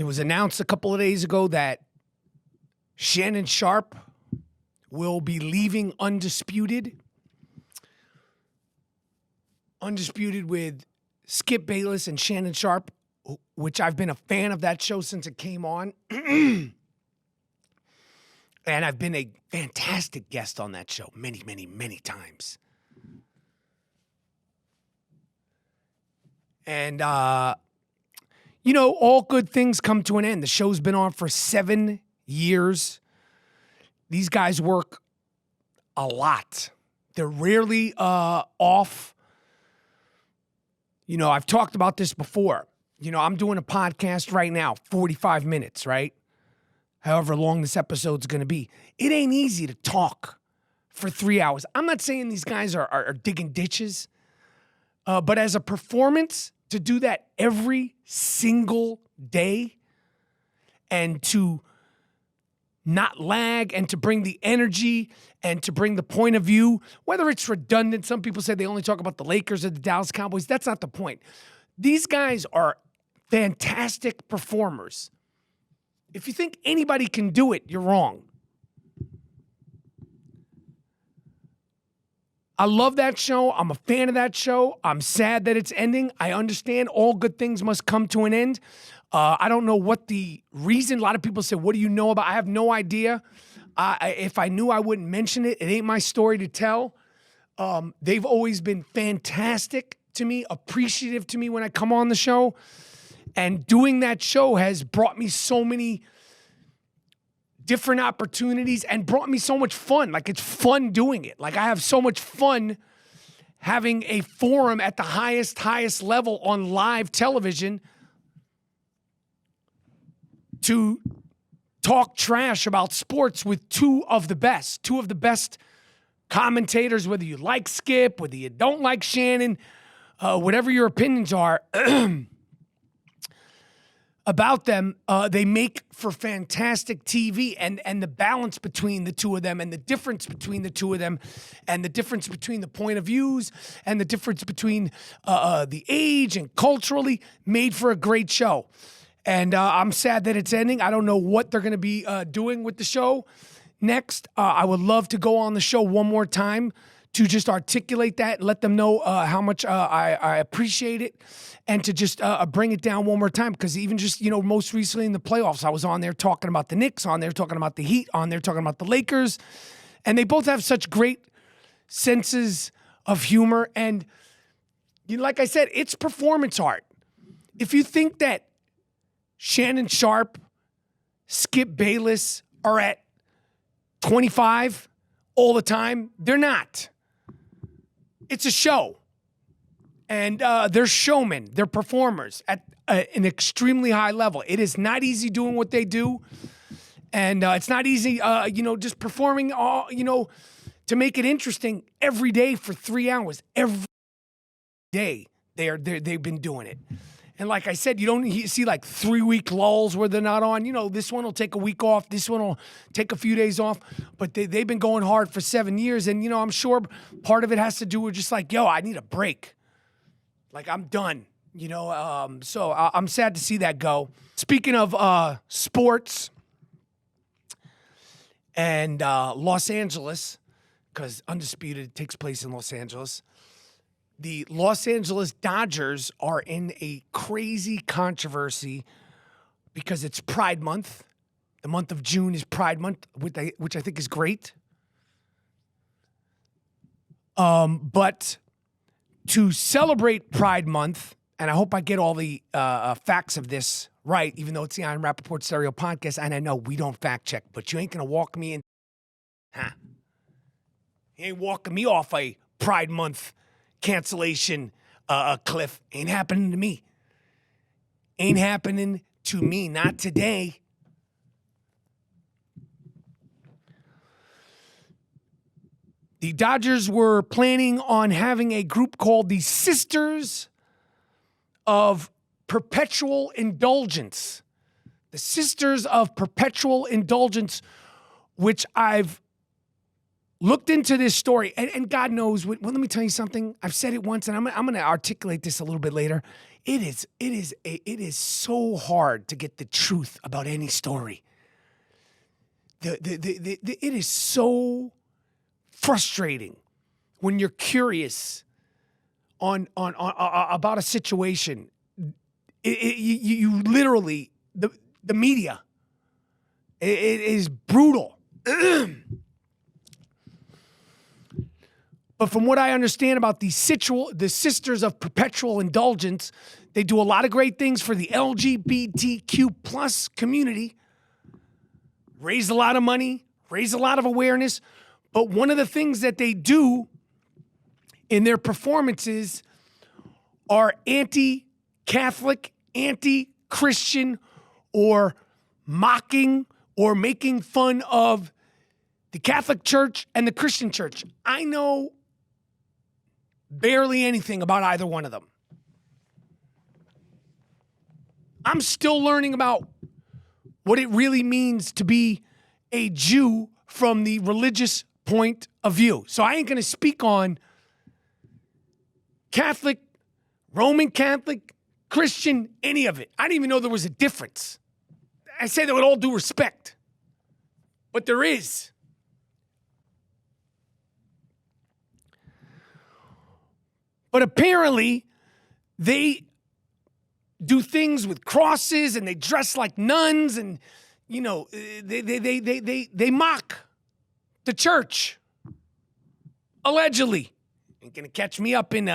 It was announced a couple of days ago that Shannon Sharpe will be leaving Undisputed. Undisputed with Skip Bayless and Shannon Sharpe, which I've been a fan of that show since it came on. And I've been a fantastic guest on that show many, many, many times. And, all good things come to an end. The show's been on for 7 years. These guys work a lot. They're rarely off. I've talked about this before. I'm doing a podcast right now, 45 minutes, right? However long this episode's going to be. It ain't easy to talk for 3 hours. I'm not saying these guys are digging ditches, but as a performance, to do that every single day and to not lag and to bring the energy and to bring the point of view, whether it's redundant, some people say they only talk about the Lakers or the Dallas Cowboys. That's not the point. These guys are fantastic performers. If you think anybody can do it, you're wrong. I love that show. I'm a fan of that show. I'm sad that it's ending. I understand all good things must come to an end. I don't know what the reason. A lot of people say, what do you know about? I have no idea. If I knew, I wouldn't mention it. It ain't my story to tell. They've always been fantastic to me, appreciative to me when I come on the show. And doing that show has brought me so many different opportunities and brought me so much fun. Like, it's fun doing it. Like, I have so much fun having a forum at the highest level on live television to talk trash about sports with two of the best commentators, whether you like Skip, whether you don't like Shannon, whatever your opinions are about them, they make for fantastic TV, and the balance between the two of them and the difference between the two of them and the difference between the point of views and the difference between the age and culturally made for a great show. And I'm sad that it's ending. I don't know what they're going to be doing with the show next. I would love to go on the show one more time to just articulate that and let them know how much I appreciate it, and to just bring it down one more time. Because even just, most recently in the playoffs, I was on there talking about the Knicks, on there talking about the Heat, on there talking about the Lakers. And they both have such great senses of humor. And like I said, it's performance art. If you think that Shannon Sharpe, Skip Bayless are at 25 all the time, they're not. It's a show. And they're showmen. They're performers at an extremely high level. It is not easy doing what they do. And it's not easy, just performing, to make it interesting every day for 3 hours. Every day they've been doing it. And like I said, you don't see like 3-week lulls where they're not on. This one will take a week off. This one will take a few days off. But they've been going hard for 7 years. And, I'm sure part of it has to do with just like, I need a break. Like, I'm done, So I'm sad to see that go. Speaking of sports and Los Angeles, because Undisputed takes place in Los Angeles, the Los Angeles Dodgers are in a crazy controversy because it's Pride Month. The month of June is Pride Month, which I think is great. But to celebrate Pride Month, and I hope I get all the facts of this right, even though it's the Rapaport Stereo Podcast, and I know we don't fact check, but you ain't going to walk me in. You ain't walking me off a Pride Month cancellation cliff. Ain't happening to me. Ain't happening to me. Not today. The Dodgers were planning on having a group called the Sisters of Perpetual Indulgence. The Sisters of Perpetual Indulgence, which I've looked into this story, and God knows. Well, let me tell you something. I've said it once, and I'm going to articulate this a little bit later. It is so hard to get the truth about any story. It is so frustrating when you're curious on about a situation. You literally, the media, it is brutal. But from what I understand about the Sisters of Perpetual Indulgence, they do a lot of great things for the LGBTQ plus community, raise a lot of money, raise a lot of awareness. But one of the things that they do in their performances are anti-Catholic, anti-Christian, or mocking or making fun of the Catholic Church and the Christian Church. I know barely anything about either one of them. I'm still learning about what it really means to be a Jew from the religious point of view. So I ain't going to speak on Catholic, Roman Catholic, Christian, any of it. I didn't even know there was a difference. I say that with all due respect. But there is. But apparently, they do things with crosses and they dress like nuns and, you know, they mock the church. Allegedly. Ain't gonna catch me up in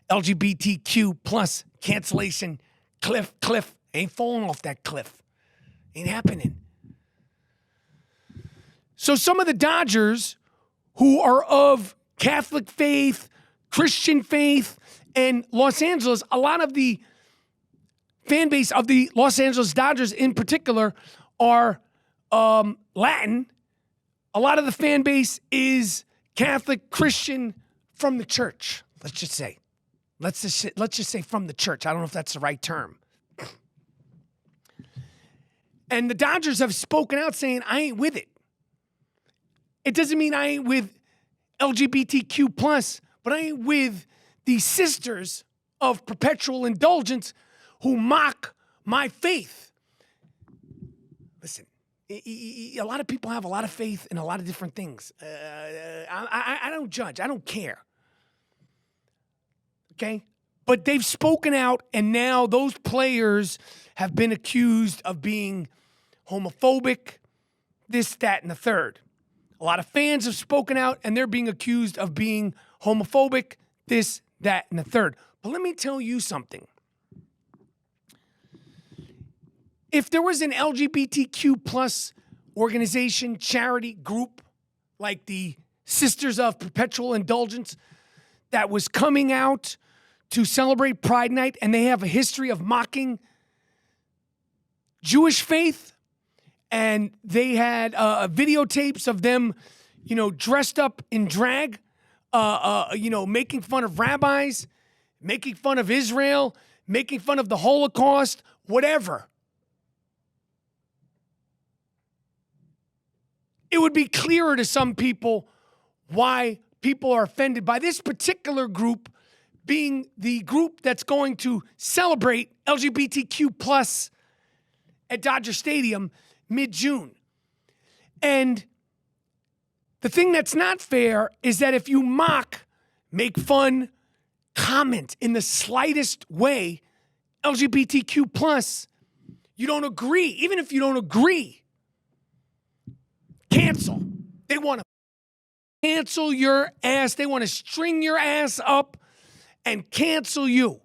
LGBTQ plus cancellation cliff. Ain't falling off that cliff. Ain't happening. So some of the Dodgers who are of Catholic faith, Christian faith, and Los Angeles, a lot of the fan base of the Los Angeles Dodgers in particular are Latin. A lot of the fan base is Catholic, Christian, from the church, let's just say. Let's just say from the church. I don't know if that's the right term. And the Dodgers have spoken out saying, I ain't with it. It doesn't mean I ain't with LGBTQ plus, but I ain't with the Sisters of Perpetual Indulgence who mock my faith. Listen, a lot of people have a lot of faith in a lot of different things. I don't judge. I don't care. Okay? But they've spoken out, and now those players have been accused of being homophobic, this, that, and the third. A lot of fans have spoken out, and they're being accused of being homophobic, this, that, and the third. But let me tell you something. If there was an LGBTQ plus organization, charity, group, like the Sisters of Perpetual Indulgence, that was coming out to celebrate Pride Night, and they have a history of mocking Jewish faith, and they had videotapes of them, you know, dressed up in drag, you know, making fun of rabbis, making fun of Israel, making fun of the Holocaust, whatever. It would be clearer to some people why people are offended by this particular group being the group that's going to celebrate LGBTQ plus at Dodger Stadium mid-June. And the thing that's not fair is that if you mock, make fun, comment in the slightest way, LGBTQ plus, you don't agree. Even if you don't agree, cancel. They want to cancel your ass. They want to string your ass up and cancel you.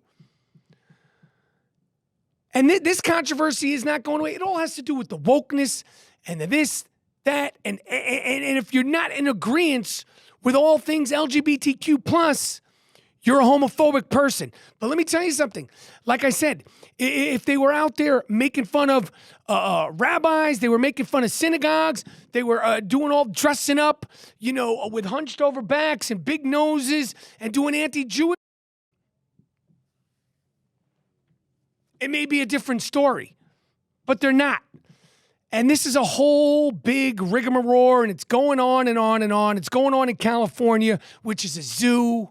And this controversy is not going away. It all has to do with the wokeness and the this, that, and if you're not in agreement with all things LGBTQ plus, you're a homophobic person. But let me tell you something. Like I said, if they were out there making fun of rabbis, they were making fun of synagogues, they were doing all dressing up, you know, with hunched over backs and big noses and doing anti-Jewish, it may be a different story, but they're not. And this is a whole big rigmarole, and it's going on and on and on. It's going on in California, which is a zoo.